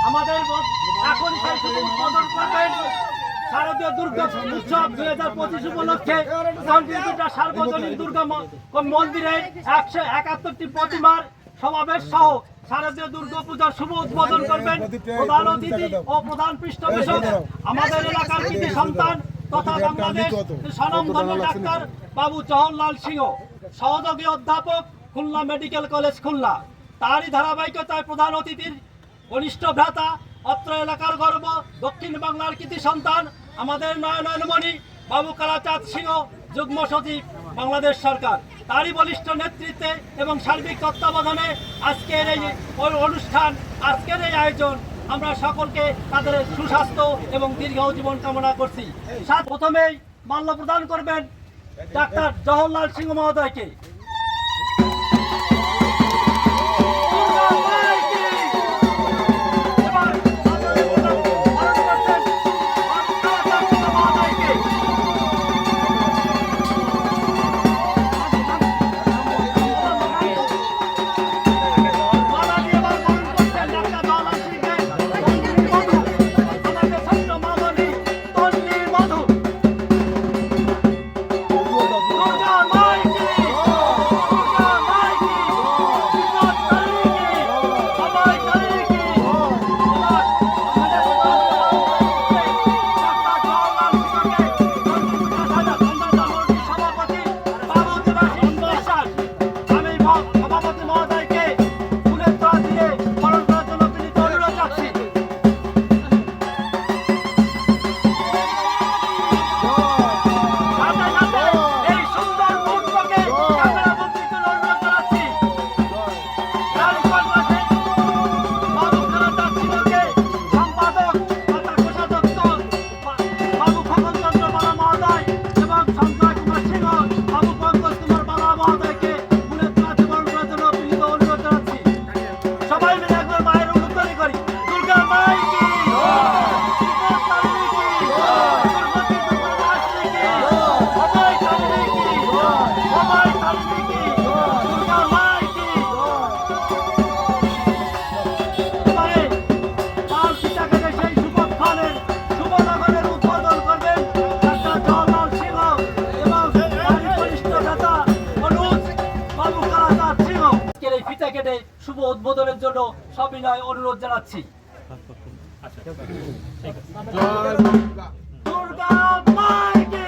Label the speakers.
Speaker 1: আমাদের এখন উদ্বোধন করবেন শারদীয় দুর্গা উৎসব 2025 উপলক্ষে কম্পিউটার সার্বজনীন দুর্গা মন্দিরের 171টি প্রতিমার সমাবেশ সহ শারদীয় দুর্গা পূজার শুভ উদ্বোধন করবেন প্রধান অতিথি ও প্রধান পৃষ্ঠপোষক আমাদের এলাকার কৃতি সন্তান তথা বাংলাদেশ স্বনামধন্য ডাক্তার বাবু জওহরলাল সিংহ, সহযোগী অধ্যাপক, খুলনা মেডিকেল কলেজ খুলনা। তারই ধারাবাহিকতায় প্রধান অতিথির ঘনিষ্ঠ ভ্রাতা, অত্র এলাকার গর্ব, দক্ষিণ বাংলার কৃতি সন্তান আমাদের নয়নমণি বাবু কালাচাঁদ সিংহ, যুগ্ম সচিব, বাংলাদেশ সরকার। তারই বলিষ্ঠ নেতৃত্বে এবং সার্বিক তত্ত্বাবধানে আজকের এই অনুষ্ঠান, আজকের এই আয়োজন, আমরা সকলকে তাদের সুস্বাস্থ্য এবং দীর্ঘ জীবন কামনা করছি। প্রথমেই মাল্য প্রদান করবেন ডাক্তার জওহরলাল সিংহ মহোদয়কে। শুভ উদ্বোধনের জন্য সবিনয় অনুরোধ জানাচ্ছি। দুর্গা মাই কি